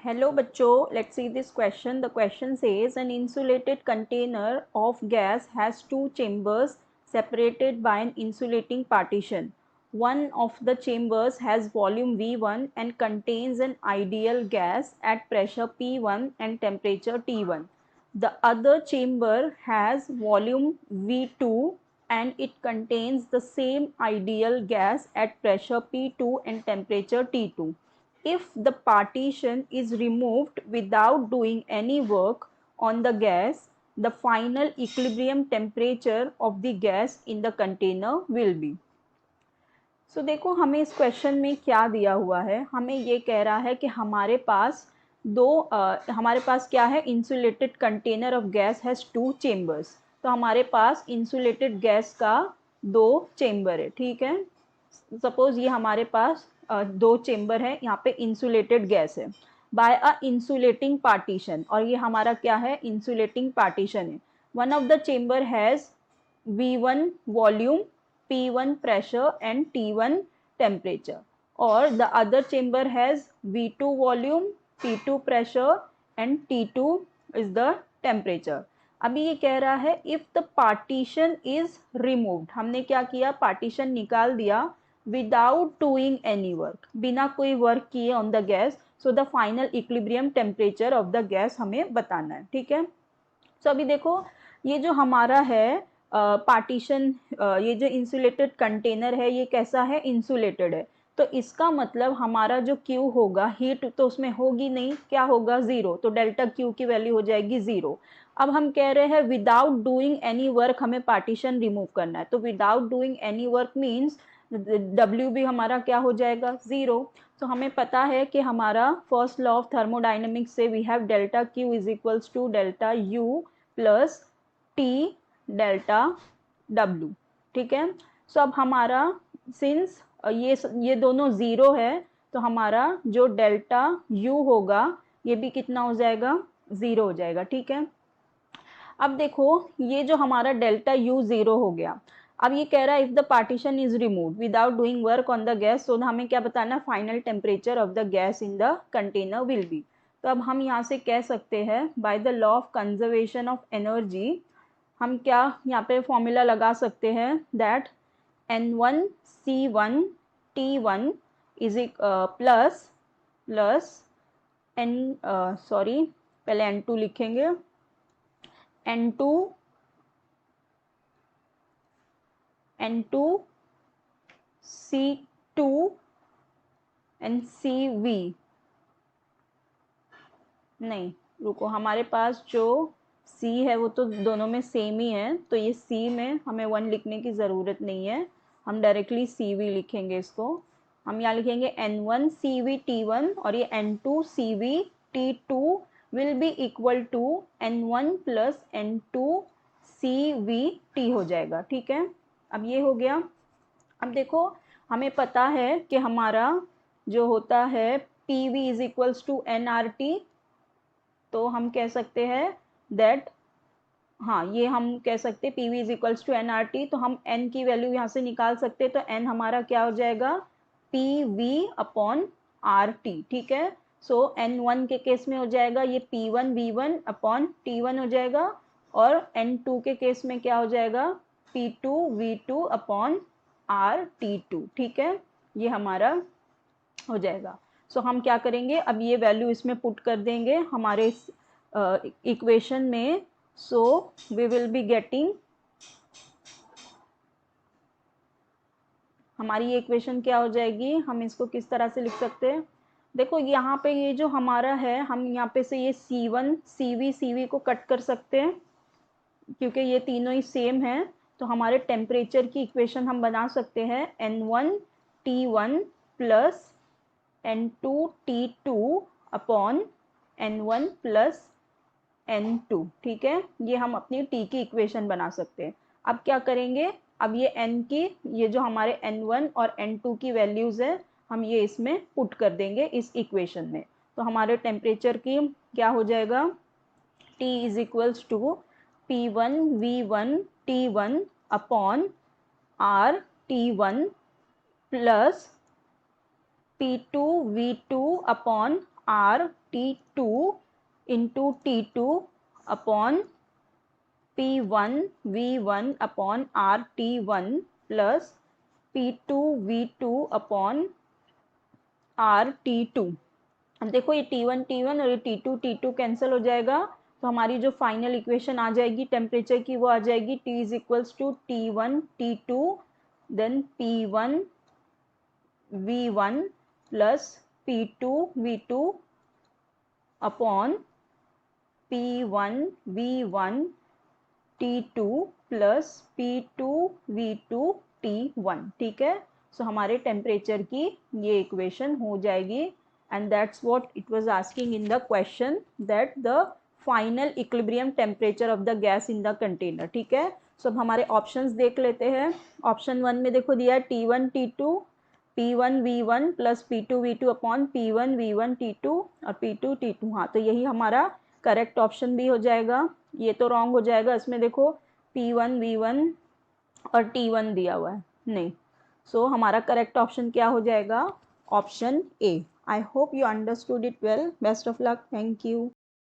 Hello bachcho, let's see this question. The question says an insulated container of gas has two chambers separated by an insulating partition. One of the chambers has volume V1 and contains an ideal gas at pressure P1 and temperature T1. The other chamber has volume V2 and it contains the same ideal gas at pressure P2 and temperature T2. If the partition is removed without doing any work on the gas, the final equilibrium temperature of the gas in the container will be. So देखो हमें इस question में क्या दिया हुआ है, हमें ये कह रहा है कि हमारे पास हमारे पास क्या है, insulated container of gas has two chambers. तो हमारे पास इंसुलेटेड गैस का दो चेम्बर है. ठीक है, सपोज ये हमारे पास दो चेम्बर है, यहाँ पे इंसुलेटेड गैस है बाय अ इंसुलेटिंग पार्टीशन, और ये हमारा क्या है, इंसुलेटिंग पार्टीशन है. One of the chamber has V1 volume, P1 pressure and T1 temperature, or the other chamber has V2 volume, P2 pressure and T2 is the temperature. अभी ये कह रहा है if the partition is removed, हमने क्या किया, partition निकाल दिया without doing any work, बिना कोई वर्क किए on the gas, so the final equilibrium temperature of the gas हमें बताना है. ठीक है, so अभी देखो ये जो हमारा है पार्टीशन, ये जो इंसुलेटेड कंटेनर है ये कैसा है, इंसुलेटेड है. तो इसका मतलब हमारा जो Q होगा, हीट तो उसमें होगी नहीं, क्या होगा, ज़ीरो. तो डेल्टा Q की वैल्यू हो जाएगी ज़ीरो. अब हम कह रहे हैं विदाउट डूइंग एनी वर्क हमें पार्टीशन रिमूव करना है. तो without doing any work means W भी हमारा क्या हो जाएगा, ज़ीरो. तो हमें पता है कि हमारा फर्स्ट लॉ ऑफ थर्मोडाइनमिक्स से we have delta Q is equals to delta U plus T delta W. ठीक है, सो अब हमारा सिंस ये दोनों ज़ीरो है तो हमारा जो डेल्टा U होगा ये भी कितना हो जाएगा, ज़ीरो हो जाएगा. ठीक है, अब देखो ये जो हमारा डेल्टा U ज़ीरो हो गया. अब ये कह रहा है if the partition is remove without doing work on the gas, so हमें क्या बताना, final temperature of the gas in the container will be. तो अब हम यहाँ से कह सकते हैं by the law of conservation of energy, हम क्या यहाँ पे फॉर्मूला लगा सकते हैं that N1C1 T1 is plus N sorry पहले N2 लिखेंगे, N2 C2 एंड CV, नहीं रुको, हमारे पास जो C है वो तो दोनों में सेम ही है, तो ये C में हमें 1 लिखने की ज़रूरत नहीं है, हम डायरेक्टली CV लिखेंगे. इसको हम यहाँ लिखेंगे N1 CV T1 और ये N2 CV T2 will be equal to N1 plus N2 CV T हो जाएगा. ठीक है, अब ये हो गया. अब देखो हमें पता है कि हमारा जो होता है PV is equals to NRT, तो हम कह सकते हैं दैट, हाँ ये हम कह सकते हैं PV is equals to NRT. तो हम N की वैल्यू यहाँ से निकाल सकते हैं, तो N हमारा क्या हो जाएगा, PV अपॉन RT. ठीक है, सो N1 के केस में हो जाएगा ये P1 V1 अपॉन T1 हो जाएगा, और N2 के केस में क्या हो जाएगा, P2 V2 अपॉन RT2. ठीक है, ये हमारा हो जाएगा. सो हम क्या करेंगे, अब ये वैल्यू इसमें पुट कर देंगे हमारे इक्वेशन में. So we will be getting, हमारी ये इक्वेशन क्या हो जाएगी, हम इसको किस तरह से लिख सकते हैं, देखो यहाँ पे ये जो हमारा है, हम यहाँ पे से ये C1 CV CV को कट कर सकते हैं क्योंकि ये तीनों ही सेम हैं. तो हमारे टेम्परेचर की इक्वेशन हम बना सकते हैं N1 T1 plus N2 T2 upon N1 plus N2. ठीक है, ये हम अपनी T की इक्वेशन बना सकते हैं. अब क्या करेंगे, अब ये N की, ये जो हमारे N1 और N2 की वैल्यूज़ है हम ये इसमें पुट कर देंगे इस इक्वेशन में. तो हमारे टेम्परेचर की क्या हो जाएगा, T is equals to P1 V1 T1 upon RT1 plus P2 V2 upon RT2 into T2 upon P1 V1 upon RT1 plus P2 V2 upon RT2। अब देखो ये T1 T1 और ये T2 T2 कैंसिल हो जाएगा, तो हमारी जो फाइनल इक्वेशन आ जाएगी टेम्परेचर की वो आ जाएगी T is equals to T1 T2 then P1 V1 plus P2 V2 upon P1 V1 T2 plus P2 V2 T1। ठीक है, सो हमारे टेम्परेचर की ये इक्वेशन हो जाएगी and that's what it was asking in the question, that the final equilibrium temperature of the gas in the container. ठीक है, सो अब हमारे ऑप्शंस देख लेते हैं। ऑप्शन 1 में देखो दिया है T1 T2 P1 V1 plus P2 V2 upon P1 V1 T2 और P2 T2। हाँ, तो यही हमारा करेक्ट ऑप्शन भी हो जाएगा। ये तो रॉन्ग हो जाएगा, इसमें देखो P1 V1 और T1 दिया हुआ है, नहीं। सो हमारा करेक्ट ऑप्शन क्या हो जाएगा? Option A. I hope you understood it well. Best of luck. Thank you.